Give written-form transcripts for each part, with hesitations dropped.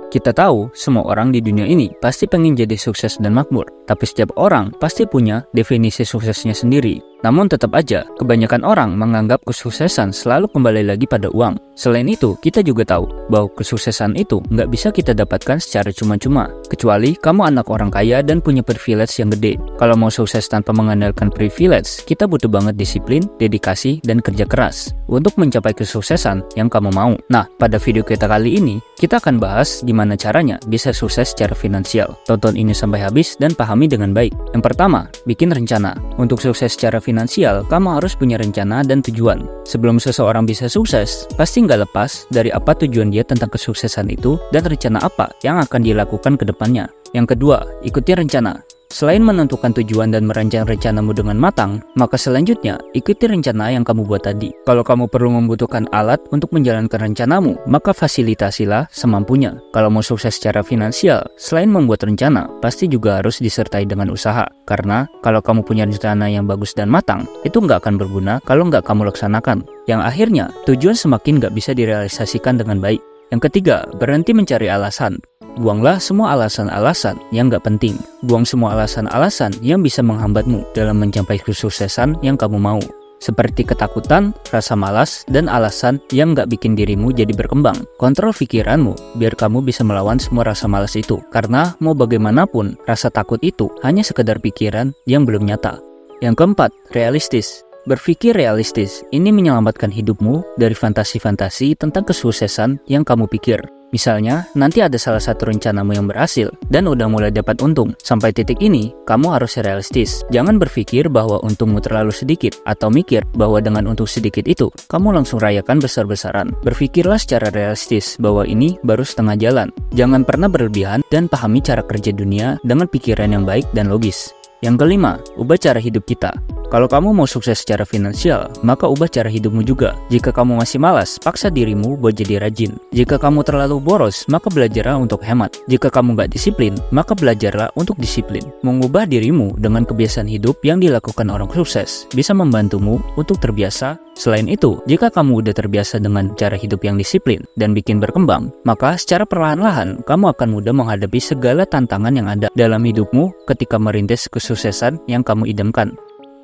Kita tahu, semua orang di dunia ini pasti pengen jadi sukses dan makmur. Tapi setiap orang pasti punya definisi suksesnya sendiri. Namun tetap aja, kebanyakan orang menganggap kesuksesan selalu kembali lagi pada uang. Selain itu, kita juga tahu bahwa kesuksesan itu nggak bisa kita dapatkan secara cuma-cuma. Kecuali kamu anak orang kaya dan punya privilege yang gede. Kalau mau sukses tanpa mengandalkan privilege, kita butuh banget disiplin, dedikasi, dan kerja keras untuk mencapai kesuksesan yang kamu mau. Nah, pada video kita kali ini, kita akan bahas gimana caranya bisa sukses secara finansial. Tonton ini sampai habis dan pahami dengan baik. Yang pertama, bikin rencana. Untuk sukses secara finansial, kamu harus punya rencana dan tujuan. Sebelum seseorang bisa sukses, pasti nggak lepas dari apa tujuan dia tentang kesuksesan itu dan rencana apa yang akan dilakukan ke depannya. Yang kedua, ikuti rencana. Selain menentukan tujuan dan merancang rencanamu dengan matang, maka selanjutnya ikuti rencana yang kamu buat tadi. Kalau kamu perlu membutuhkan alat untuk menjalankan rencanamu, maka fasilitasilah semampunya. Kalau mau sukses secara finansial, selain membuat rencana, pasti juga harus disertai dengan usaha. Karena kalau kamu punya rencana yang bagus dan matang, itu nggak akan berguna kalau nggak kamu laksanakan. Yang akhirnya, tujuan semakin nggak bisa direalisasikan dengan baik. Yang ketiga, berhenti mencari alasan. Buanglah semua alasan-alasan yang gak penting. Buang semua alasan-alasan yang bisa menghambatmu dalam mencapai kesuksesan yang kamu mau. Seperti ketakutan, rasa malas, dan alasan yang gak bikin dirimu jadi berkembang. Kontrol pikiranmu biar kamu bisa melawan semua rasa malas itu. Karena mau bagaimanapun, rasa takut itu hanya sekedar pikiran yang belum nyata. Yang keempat, realistis. Berpikir realistis, ini menyelamatkan hidupmu dari fantasi-fantasi tentang kesuksesan yang kamu pikir. Misalnya, nanti ada salah satu rencanamu yang berhasil dan udah mulai dapat untung. Sampai titik ini, kamu harus realistis. Jangan berpikir bahwa untungmu terlalu sedikit atau mikir bahwa dengan untung sedikit itu, kamu langsung rayakan besar-besaran. Berpikirlah secara realistis bahwa ini baru setengah jalan. Jangan pernah berlebihan dan pahami cara kerja dunia dengan pikiran yang baik dan logis. Yang kelima, ubah cara hidup kita. Kalau kamu mau sukses secara finansial, maka ubah cara hidupmu juga. Jika kamu masih malas, paksa dirimu buat jadi rajin. Jika kamu terlalu boros, maka belajarlah untuk hemat. Jika kamu nggak disiplin, maka belajarlah untuk disiplin. Mengubah dirimu dengan kebiasaan hidup yang dilakukan orang sukses bisa membantumu untuk terbiasa. Selain itu, jika kamu udah terbiasa dengan cara hidup yang disiplin dan bikin berkembang, maka secara perlahan-lahan kamu akan mudah menghadapi segala tantangan yang ada dalam hidupmu ketika merintis kesuksesan yang kamu idamkan.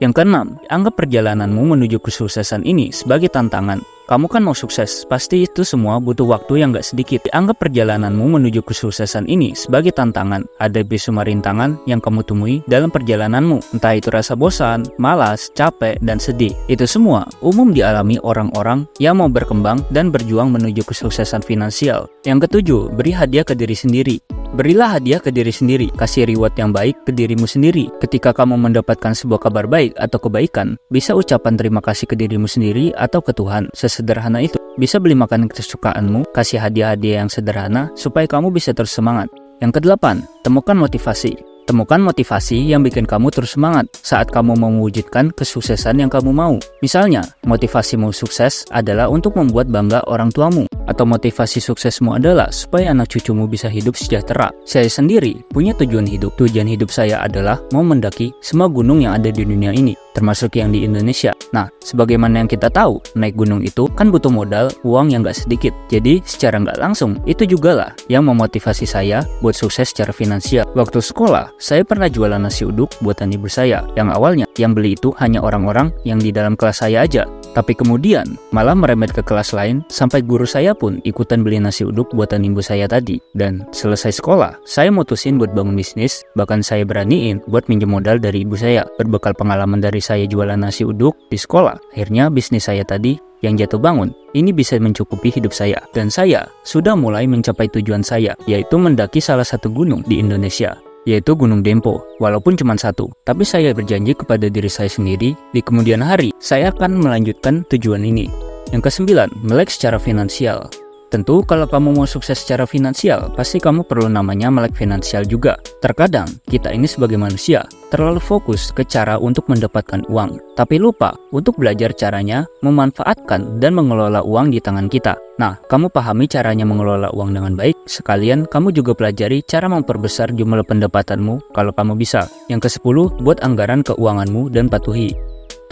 Yang keenam, anggap perjalananmu menuju kesuksesan ini sebagai tantangan. Kamu kan mau sukses, pasti itu semua butuh waktu yang gak sedikit. Anggap perjalananmu menuju kesuksesan ini sebagai tantangan. Ada semua rintangan yang kamu temui dalam perjalananmu. Entah itu rasa bosan, malas, capek, dan sedih. Itu semua umum dialami orang-orang yang mau berkembang dan berjuang menuju kesuksesan finansial. Yang ketujuh, beri hadiah ke diri sendiri. Berilah hadiah ke diri sendiri, kasih reward yang baik ke dirimu sendiri. Ketika kamu mendapatkan sebuah kabar baik atau kebaikan, bisa ucapan terima kasih ke dirimu sendiri atau ke Tuhan. Sesederhana itu, bisa beli makanan kesukaanmu, kasih hadiah-hadiah yang sederhana supaya kamu bisa terus semangat. Yang kedelapan, temukan motivasi. Temukan motivasi yang bikin kamu terus semangat saat kamu mau mewujudkan kesuksesan yang kamu mau. Misalnya, motivasimu sukses adalah untuk membuat bangga orang tuamu. Atau motivasi suksesmu adalah supaya anak cucumu bisa hidup sejahtera. Saya sendiri punya tujuan hidup. Tujuan hidup saya adalah mau mendaki semua gunung yang ada di dunia ini, termasuk yang di Indonesia. Nah, sebagaimana yang kita tahu, naik gunung itu kan butuh modal, uang yang gak sedikit. Jadi, secara gak langsung, itu juga lah yang memotivasi saya buat sukses secara finansial. Waktu sekolah, saya pernah jualan nasi uduk buatan ibu saya. Yang awalnya, yang beli itu hanya orang-orang yang di dalam kelas saya aja. Tapi kemudian, malah merembet ke kelas lain, sampai guru saya pun ikutan beli nasi uduk buatan ibu saya tadi. Dan selesai sekolah, saya mutusin buat bangun bisnis, bahkan saya beraniin buat minjem modal dari ibu saya. Berbekal pengalaman dari saya jualan nasi uduk di sekolah, akhirnya bisnis saya tadi yang jatuh bangun, ini bisa mencukupi hidup saya. Dan saya sudah mulai mencapai tujuan saya, yaitu mendaki salah satu gunung di Indonesia, yaitu Gunung Dempo, walaupun cuma satu. Tapi saya berjanji kepada diri saya sendiri, di kemudian hari, saya akan melanjutkan tujuan ini. Yang kesembilan, melek secara finansial. Tentu kalau kamu mau sukses secara finansial, pasti kamu perlu namanya melek finansial juga. Terkadang, kita ini sebagai manusia, terlalu fokus ke cara untuk mendapatkan uang. Tapi lupa untuk belajar caranya memanfaatkan dan mengelola uang di tangan kita. Nah, kamu pahami caranya mengelola uang dengan baik, sekalian kamu juga pelajari cara memperbesar jumlah pendapatanmu kalau kamu bisa. Yang ke-10, buat anggaran keuanganmu dan patuhi.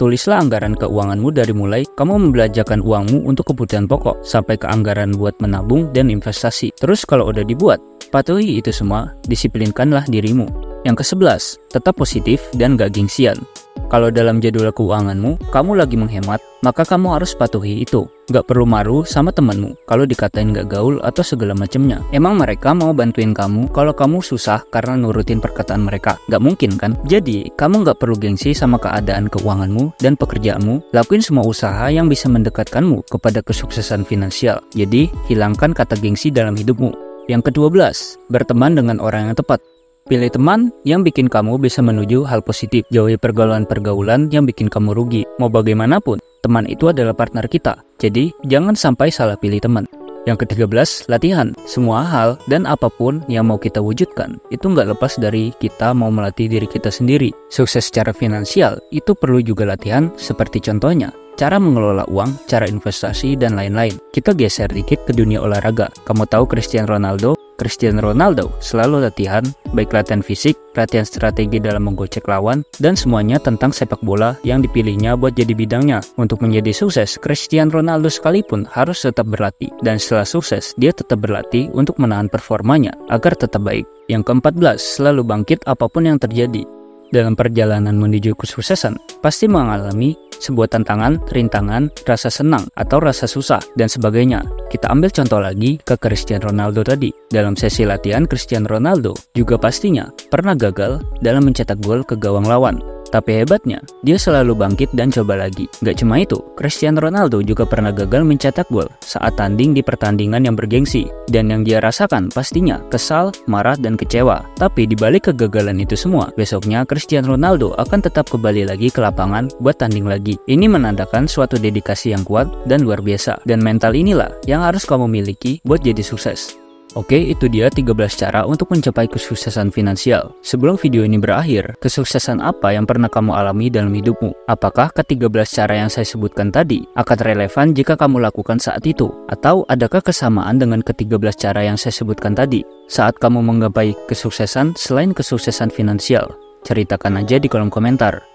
Tulislah anggaran keuanganmu dari mulai kamu membelanjakan uangmu untuk kebutuhan pokok sampai ke anggaran buat menabung dan investasi. Terus kalau udah dibuat, patuhi itu semua, disiplinkanlah dirimu. Yang ke-11, tetap positif dan gak gengsian. Kalau dalam jadwal keuanganmu, kamu lagi menghemat, maka kamu harus patuhi itu. Gak perlu malu sama temanmu kalau dikatain gak gaul atau segala macamnya. Emang mereka mau bantuin kamu kalau kamu susah karena nurutin perkataan mereka? Gak mungkin kan? Jadi, kamu gak perlu gengsi sama keadaan keuanganmu dan pekerjaanmu. Lakuin semua usaha yang bisa mendekatkanmu kepada kesuksesan finansial. Jadi, hilangkan kata gengsi dalam hidupmu. Yang ke-12, berteman dengan orang yang tepat. Pilih teman yang bikin kamu bisa menuju hal positif. Jauhi pergaulan-pergaulan yang bikin kamu rugi. Mau bagaimanapun, teman itu adalah partner kita. Jadi, jangan sampai salah pilih teman. Yang ke-13, latihan. Semua hal dan apapun yang mau kita wujudkan, itu nggak lepas dari kita mau melatih diri kita sendiri. Sukses secara finansial, itu perlu juga latihan seperti contohnya cara mengelola uang, cara investasi, dan lain-lain. Kita geser dikit ke dunia olahraga. Kamu tahu Cristiano Ronaldo? Cristiano Ronaldo selalu latihan, baik latihan fisik, latihan strategi dalam menggocek lawan, dan semuanya tentang sepak bola yang dipilihnya buat jadi bidangnya. Untuk menjadi sukses, Cristiano Ronaldo sekalipun harus tetap berlatih. Dan setelah sukses, dia tetap berlatih untuk menahan performanya agar tetap baik. Yang ke-14, selalu bangkit apapun yang terjadi. Dalam perjalanan menuju kesuksesan, pasti mengalami sebuah tantangan, rintangan, rasa senang, atau rasa susah, dan sebagainya. Kita ambil contoh lagi ke Cristiano Ronaldo tadi. Dalam sesi latihan, Cristiano Ronaldo juga pastinya pernah gagal dalam mencetak gol ke gawang lawan. Tapi hebatnya, dia selalu bangkit dan coba lagi. Gak cuma itu, Cristiano Ronaldo juga pernah gagal mencetak gol saat tanding di pertandingan yang bergengsi. Dan yang dia rasakan pastinya kesal, marah, dan kecewa. Tapi dibalik kegagalan itu semua, besoknya Cristiano Ronaldo akan tetap kembali lagi ke lapangan buat tanding lagi. Ini menandakan suatu dedikasi yang kuat dan luar biasa. Dan mental inilah yang harus kamu miliki buat jadi sukses. Oke, itu dia 13 cara untuk mencapai kesuksesan finansial. Sebelum video ini berakhir, kesuksesan apa yang pernah kamu alami dalam hidupmu? Apakah ke-13 cara yang saya sebutkan tadi akan relevan jika kamu lakukan saat itu? Atau adakah kesamaan dengan ke-13 cara yang saya sebutkan tadi saat kamu menggapai kesuksesan selain kesuksesan finansial? Ceritakan aja di kolom komentar.